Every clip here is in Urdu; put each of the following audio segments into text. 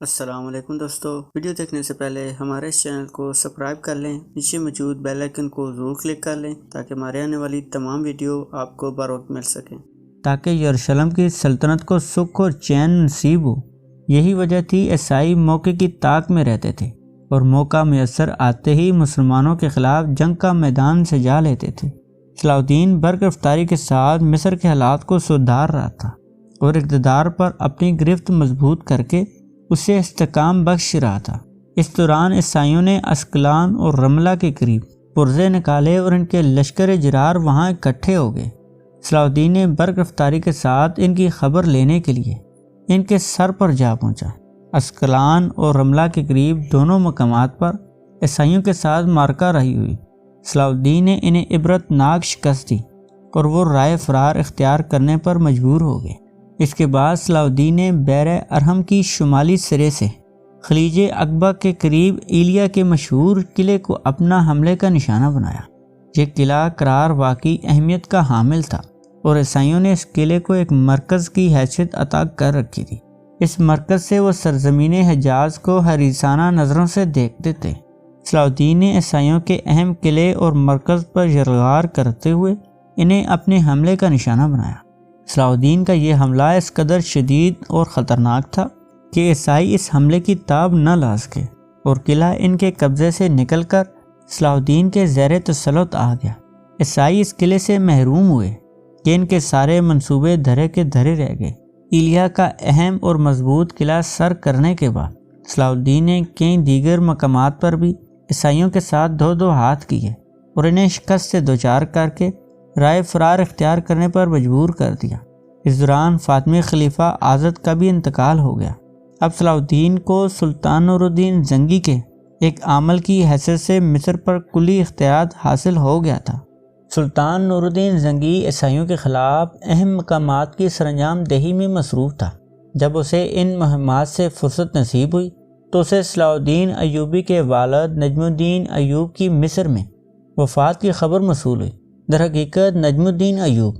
السلام علیکم دوستو، ویڈیو دیکھنے سے پہلے ہمارے اس چینل کو سبسکرائب کر لیں، نیچے موجود بیل آئیکن کو ضرور کلک کر لیں تاکہ ہمارے آنے والی تمام ویڈیو آپ کو بر وقت مل سکیں، تاکہ یروشلم کی سلطنت کو سکھ اور چین نصیب ہو۔ یہی وجہ تھی عیسائی موقع کی طاق میں رہتے تھے اور موقع میسر آتے ہی مسلمانوں کے خلاف جنگ کا میدان سجا لیتے تھے۔ صلاح الدین برگرفتاری کے ساتھ مصر کے حالات کو سدھار رہا تھا اور اقتدار پر اپنی گرفت مضبوط کر کے اسے استحکام بخش رہا تھا۔ اس دوران عیسائیوں نے اسکلان اور رملہ کے قریب پرزے نکالے اور ان کے لشکر جرار وہاں اکٹھے ہو گئے۔ صلاح الدین نے برگرفتاری کے ساتھ ان کی خبر لینے کے لیے ان کے سر پر جا پہنچا۔ اسکلان اور رملہ کے قریب دونوں مقامات پر عیسائیوں کے ساتھ معرکہ رہی ہوئی۔ صلاح الدین نے انہیں عبرت ناک شکست دی اور وہ رائے فرار اختیار کرنے پر مجبور ہو گئے۔ اس کے بعد صلاح الدین نے بحر ارحم کی شمالی سرے سے خلیج عقبہ کے قریب ایلیا کے مشہور قلعے کو اپنا حملے کا نشانہ بنایا۔ یہ قلعہ قرار واقعی اہمیت کا حامل تھا اور عیسائیوں نے اس قلعے کو ایک مرکز کی حیثیت عطا کر رکھی تھی۔ اس مرکز سے وہ سرزمین حجاز کو حریصانہ نظروں سے دیکھتے تھے۔ صلاح الدین نے عیسائیوں کے اہم قلعے اور مرکز پر یلغار کرتے ہوئے انہیں اپنے حملے کا نشانہ بنایا۔ صلاح الدین کا یہ حملہ اس قدر شدید اور خطرناک تھا کہ عیسائی اس حملے کی تاب نہ لا سکے اور قلعہ ان کے قبضے سے نکل کر صلاح الدین کے زیر تسلط آ گیا۔ عیسائی اس قلعے سے محروم ہوئے کہ ان کے سارے منصوبے دھرے کے دھرے رہ گئے۔ ایلیا کا اہم اور مضبوط قلعہ سر کرنے کے بعد صلاح الدین نے کئی دیگر مقامات پر بھی عیسائیوں کے ساتھ دو ہاتھ کیے اور انہیں شکست سے دوچار کر کے رائے فرار اختیار کرنے پر مجبور کر دیا۔ اس دوران فاطمی خلیفہ آزد کا بھی انتقال ہو گیا۔ اب صلاح الدین کو سلطان نور الدین زنگی کے ایک عامل کی حیثیت سے مصر پر کلی اختیارات حاصل ہو گیا تھا۔ سلطان نور الدین زنگی عیسائیوں کے خلاف اہم مقامات کی سرانجام دہی میں مصروف تھا۔ جب اسے ان مہمات سے فرصت نصیب ہوئی تو اسے صلاح الدین ایوبی کے والد نجم الدین ایوب کی مصر میں وفات کی خبر موصول ہوئی۔ در حقیقت نجم الدین ایوب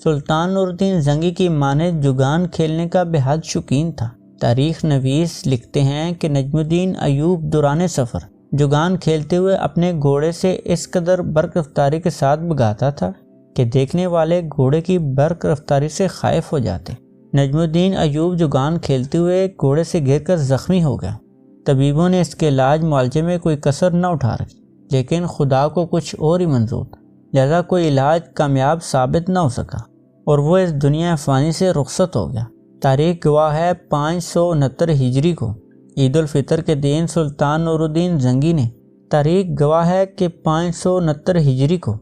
سلطان نور الدین زنگی کی مانند جگان کھیلنے کا بے حد شوقین تھا۔ تاریخ نویس لکھتے ہیں کہ نجم الدین ایوب دوران سفر جگان کھیلتے ہوئے اپنے گھوڑے سے اس قدر برق رفتاری کے ساتھ بھگاتا تھا کہ دیکھنے والے گھوڑے کی برق رفتاری سے خائف ہو جاتے۔ نجم الدین ایوب جگان کھیلتے ہوئے گھوڑے سے گر کر زخمی ہو گیا۔ طبیبوں نے اس کے علاج معالجے میں کوئی کسر نہ اٹھا رکھی، لیکن خدا کو کچھ اور ہی منظور تھا، لہذا کوئی علاج کامیاب ثابت نہ ہو سکا اور وہ اس دنیا فانی سے رخصت ہو گیا۔ تاریخ گواہ ہے 569 ہجری کو عید الفطر کے دن سلطان نور الدین زنگی نے تاریخ گواہ ہے کہ 569 ہجری کو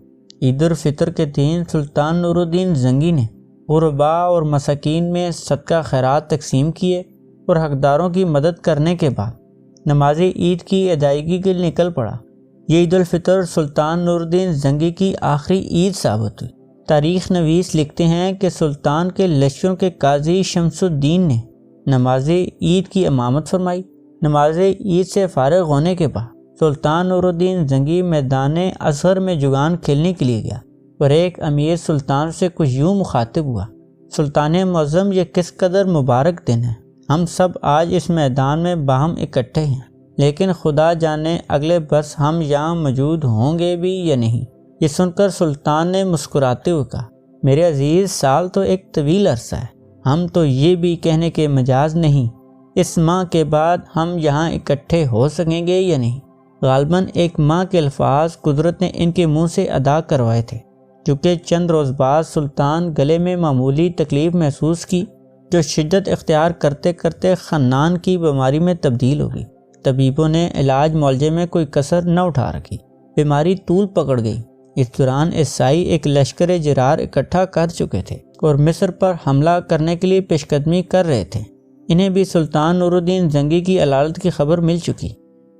عید الفطر کے دن سلطان نور الدین زنگی نے غرباء اور مساکین میں صدقہ خیرات تقسیم کیے اور حقداروں کی مدد کرنے کے بعد نماز عید کی ادائیگی کے لیے نکل پڑا۔ یہ عید الفطر سلطان نور الدین زنگی کی آخری عید ثابت ہوئی۔ تاریخ نویس لکھتے ہیں کہ سلطان کے لشکروں کے قاضی شمس الدین نے نماز عید کی امامت فرمائی۔ نماز عید سے فارغ ہونے کے بعد سلطان نور الدین زنگی میدان اصغر میں جگان کھیلنے کے لیے گیا اور ایک امیر سلطان سے کچھ یوں مخاطب ہوا: سلطان معظم، یہ کس قدر مبارک دن ہے۔ ہم سب آج اس میدان میں باہم اکٹھے ہیں، لیکن خدا جانے اگلے برس ہم یہاں موجود ہوں گے بھی یا نہیں۔ یہ سن کر سلطان نے مسکراتے ہوئے کہا: میرے عزیز، سال تو ایک طویل عرصہ ہے، ہم تو یہ بھی کہنے کے مجاز نہیں اس ماہ کے بعد ہم یہاں اکٹھے ہو سکیں گے یا نہیں۔ غالباً ایک ماہ کے الفاظ قدرت نے ان کے منہ سے ادا کروائے تھے، کیونکہ چند روز بعد سلطان گلے میں معمولی تکلیف محسوس کی جو شدت اختیار کرتے کرتے خنان کی بیماری میں تبدیل ہو گئی۔ طبیبوں نے علاج معالجے میں کوئی کسر نہ اٹھا رکھی، بیماری طول پکڑ گئی۔ اس دوران عیسائی ایک لشکر جرار اکٹھا کر چکے تھے اور مصر پر حملہ کرنے کے لیے پیش قدمی کر رہے تھے۔ انہیں بھی سلطان نور الدین زنگی کی علالت کی خبر مل چکی۔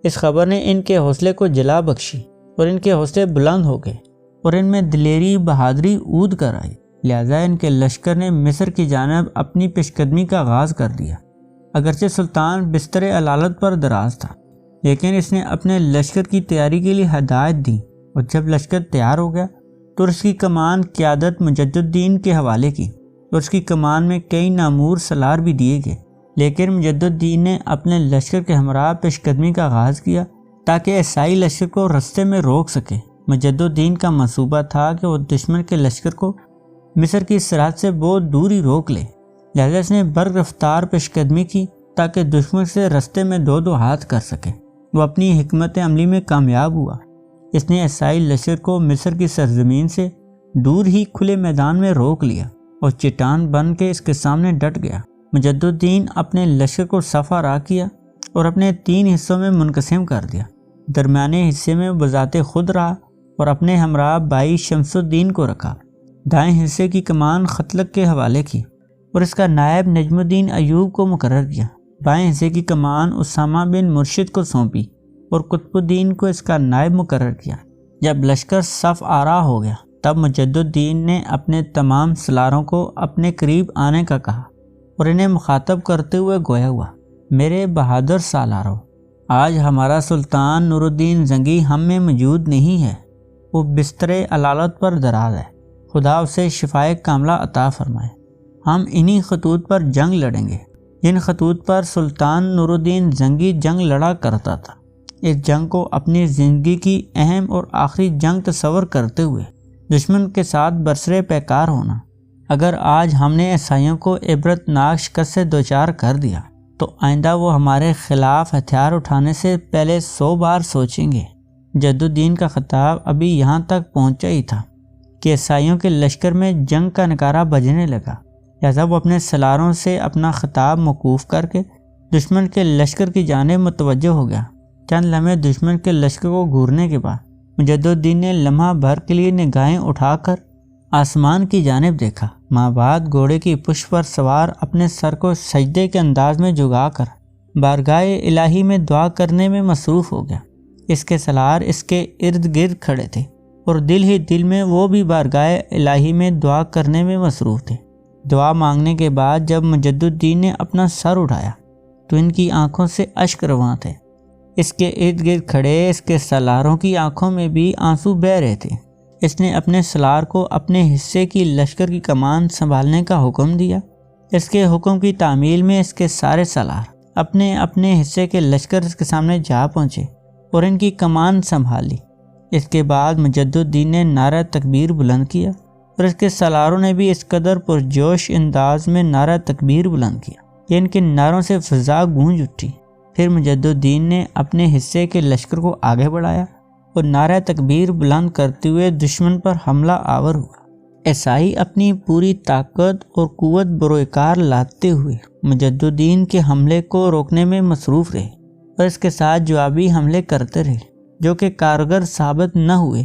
اس خبر نے ان کے حوصلے کو جلا بخشی اور ان کے حوصلے بلند ہو گئے اور ان میں دلیری بہادری اود کر آئی، لہذا ان کے لشکر نے مصر کی جانب اپنی پیش قدمی کا آغاز کر دیا۔ اگرچہ سلطان بستر علالت پر دراز تھا، لیکن اس نے اپنے لشکر کی تیاری کے لیے ہدایت دی اور جب لشکر تیار ہو گیا تو اس کی کمان قیادت مجد الدین کے حوالے کی اور اس کی کمان میں کئی نامور سالار بھی دیے گئے۔ لیکن مجدد الدین نے اپنے لشکر کے ہمراہ پیش قدمی کا آغاز کیا تاکہ عیسائی لشکر کو رستے میں روک سکے۔ مجدد الدین کا منصوبہ تھا کہ وہ دشمن کے لشکر کو مصر کی سرحد سے بہت دور ہی روک لے، لہذا اس نے برق رفتار پیش قدمی کی تاکہ دشمن سے رستے میں دو ہاتھ کر سکے۔ وہ اپنی حکمت عملی میں کامیاب ہوا۔ اس نے عیسائی لشکر کو مصر کی سرزمین سے دور ہی کھلے میدان میں روک لیا اور چٹان بن کے اس کے سامنے ڈٹ گیا۔ مجدد الدین اپنے لشکر کو صفا راہ کیا اور اپنے 3 حصوں میں منقسم کر دیا۔ درمیانے حصے میں بذات خود رہا اور اپنے ہمراہ بھائی شمس الدین کو رکھا۔ دائیں حصے کی کمان ختلق کے حوالے کی اور اس کا نائب نجم الدین ایوب کو مقرر کیا۔ بائیں حصے کی کمان اسامہ بن مرشد کو سونپی اور قطب الدین کو اس کا نائب مقرر کیا۔ جب لشکر صف آرا ہو گیا تب مجدد الدین نے اپنے تمام سلاروں کو اپنے قریب آنے کا کہا اور انہیں مخاطب کرتے ہوئے گویا ہوا، میرے بہادر سالاروں، آج ہمارا سلطان نور الدین زنگی ہم میں موجود نہیں ہے، وہ بستر علالت پر دراز ہے، خدا اسے شفائے کاملہ عطا فرمائے۔ ہم انہی خطوط پر جنگ لڑیں گے جن خطوط پر سلطان نور الدین زنگی جنگ لڑا کرتا تھا۔ اس جنگ کو اپنی زندگی کی اہم اور آخری جنگ تصور کرتے ہوئے دشمن کے ساتھ برسر پیکار ہونا۔ اگر آج ہم نے عیسائیوں کو عبرت ناک شکست سے دوچار کر دیا تو آئندہ وہ ہمارے خلاف ہتھیار اٹھانے سے پہلے 100 بار سوچیں گے۔ مجدد الدین کا خطاب ابھی یہاں تک پہنچا ہی تھا کہ عیسائیوں کے لشکر میں جنگ کا نکارہ بجنے لگا، لہذا وہ اپنے سلاروں سے اپنا خطاب موقوف کر کے دشمن کے لشکر کی جانب متوجہ ہو گیا۔ چند لمحے دشمن کے لشکر کو گھورنے کے بعد مجدد الدین نے لمحہ بھر کے لیے نگاہیں اٹھا کر آسمان کی جانب دیکھا۔ ماں بعد گھوڑے کی پشت پر سوار اپنے سر کو سجدے کے انداز میں جھکا کر بارگاہ الہی میں دعا کرنے میں مصروف ہو گیا۔ اس کے سالار اس کے ارد گرد کھڑے تھے اور دل ہی دل میں وہ بھی بارگاہ الہی میں دعا کرنے میں مصروف تھے۔ دعا مانگنے کے بعد جب مجدد الدین نے اپنا سر اٹھایا تو ان کی آنکھوں سے اشک رواں تھے۔ اس کے ارد گرد کھڑے اس کے سالاروں کی آنکھوں میں بھی آنسو بہہ رہے تھے۔ اس نے اپنے سالار کو اپنے حصے کی لشکر کی کمان سنبھالنے کا حکم دیا۔ اس کے حکم کی تعمیل میں اس کے سارے سالار اپنے اپنے حصے کے لشکر اس کے سامنے جا پہنچے اور ان کی کمان سنبھال لی۔ اس کے بعد مجدد الدین نے نعرہ تکبیر بلند کیا اور اس کے سالاروں نے بھی اس قدر پرجوش انداز میں نعرہ تکبیر بلند کیا کہ ان کے نعروں سے فضا گونج اٹھی۔ پھر مجدد الدین نے اپنے حصے کے لشکر کو آگے بڑھایا اور نعرہ تکبیر بلند کرتے ہوئے دشمن پر حملہ آور ہوا۔ عیسائی اپنی پوری طاقت اور قوت بروئے لاتے ہوئے مجدد الدین کے حملے کو روکنے میں مصروف رہے اور اس کے ساتھ جوابی حملے کرتے رہے جو کہ کارگر ثابت نہ ہوئے۔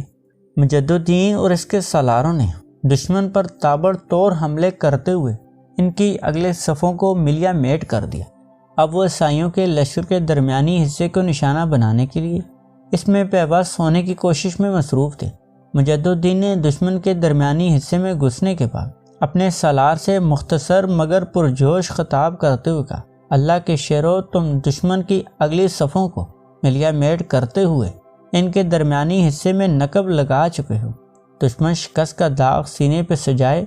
مجدد الدین اور اس کے سالاروں نے دشمن پر تابڑ توڑ حملے کرتے ہوئے ان کی اگلے صفوں کو ملیا میٹ کر دیا۔ اب وہ عیسائیوں کے لشکر کے درمیانی حصے کو نشانہ بنانے کے لیے اس میں پیوست ہونے کی کوشش میں مصروف تھے۔ مجدد الدین نے دشمن کے درمیانی حصے میں گھسنے کے بعد اپنے سالار سے مختصر مگر پرجوش خطاب کرتے ہوئے کہا، اللہ کے شیرو، تم دشمن کی اگلی صفوں کو ملیا میٹ کرتے ہوئے ان کے درمیانی حصے میں نقب لگا چکے ہو۔ دشمن شکست کا داغ سینے پہ سجائے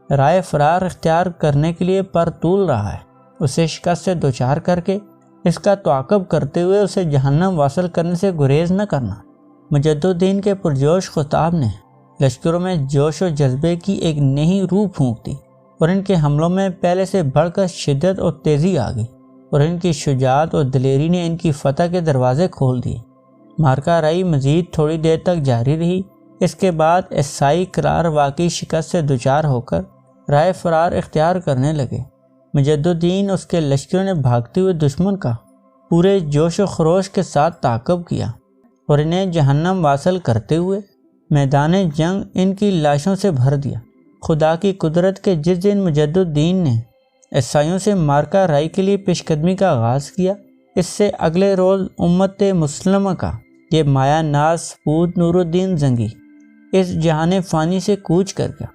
رائے فرار اختیار کرنے کے لیے پر طول رہا ہے۔ اسے شکست سے دوچار کر کے اس کا تعاقب کرتے ہوئے اسے جہنم واصل کرنے سے گریز نہ کرنا۔ مجدد الدین کے پرجوش خطاب نے لشکروں میں جوش و جذبے کی ایک نئی روح پھونک دی اور ان کے حملوں میں پہلے سے بڑھ کر شدت اور تیزی آ گئی اور ان کی شجاعت اور دلیری نے ان کی فتح کے دروازے کھول دیے۔ مارکہ رائی مزید تھوڑی دیر تک جاری رہی۔ اس کے بعد عیسائی قرار واقعی شکست سے دوچار ہو کر رائے فرار اختیار کرنے لگے۔ مجدد الدین اس کے لشکروں نے بھاگتے ہوئے دشمن کا پورے جوش و خروش کے ساتھ تعاقب کیا اور انہیں جہنم واصل کرتے ہوئے میدان جنگ ان کی لاشوں سے بھر دیا۔ خدا کی قدرت کے جس دن مجدد الدین نے عیسائیوں سے مارکہ رائی کے لیے پیش قدمی کا آغاز کیا، اس سے اگلے روز امت مسلمہ کا یہ مایا ناز سپود نور الدین زنگی اس جہان فانی سے کوچ کر گیا۔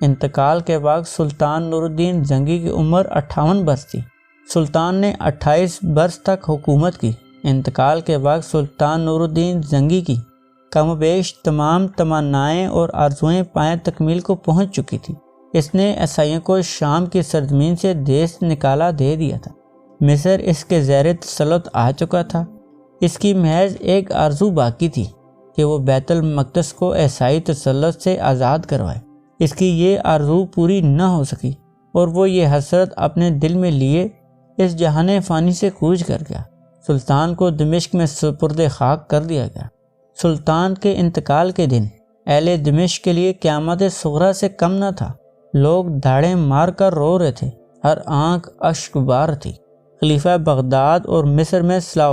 انتقال کے بعد سلطان نور الدین زنگی کی عمر 58 برس تھی۔ سلطان نے 28 برس تک حکومت کی۔ انتقال کے بعد سلطان نور الدین زنگی کی کم و بیش تمام تمنائیں اور آرزوئیں پائیں تکمیل کو پہنچ چکی تھی۔ اس نے عیسائیوں کو شام کی سرزمین سے دیس نکالا دے دیا تھا۔ مصر اس کے زیر تسلط آ چکا تھا۔ اس کی محض ایک آرزو باقی تھی کہ وہ بیت المقدس کو عیسائی تسلط سے آزاد کروائے۔ اس کی یہ آرزو پوری نہ ہو سکی اور وہ یہ حسرت اپنے دل میں لیے اس جہان فانی سے کوچ کر گیا۔ سلطان کو دمشق میں سپرد خاک کر دیا گیا۔ سلطان کے انتقال کے دن اہل دمشق کے لیے قیامت صغریٰ سے کم نہ تھا۔ لوگ دھاڑیں مار کر رو رہے تھے، ہر آنکھ اشک بار تھی۔ خلیفہ بغداد اور مصر میں صلاح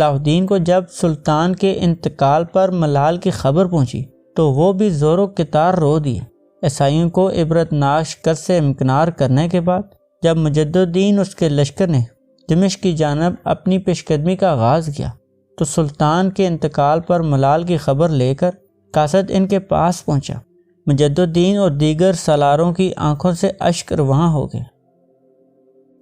الدین کو جب سلطان کے انتقال پر ملال کی خبر پہنچی تو وہ بھی زور و کتار رو دیے۔ عیسائیوں کو عبرتناک شکست سے امکنار کرنے کے بعد جب مجد الدین اس کے لشکر نے دمشق کی جانب اپنی پیش قدمی کا آغاز کیا تو سلطان کے انتقال پر ملال کی خبر لے کر قاصد ان کے پاس پہنچا۔ مجد الدین اور دیگر سالاروں کی آنکھوں سے اشک رواں ہو گئے۔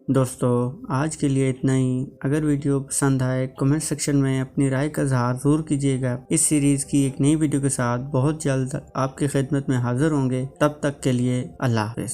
دوستو، آج کے لیے اتنا ہی۔ اگر ویڈیو پسند آئے کمنٹ سیکشن میں اپنی رائے کا اظہار ضرور کیجیے گا۔ اس سیریز کی ایک نئی ویڈیو کے ساتھ بہت جلد آپ کی خدمت میں حاضر ہوں گے۔ تب تک کے لیے اللہ حافظ۔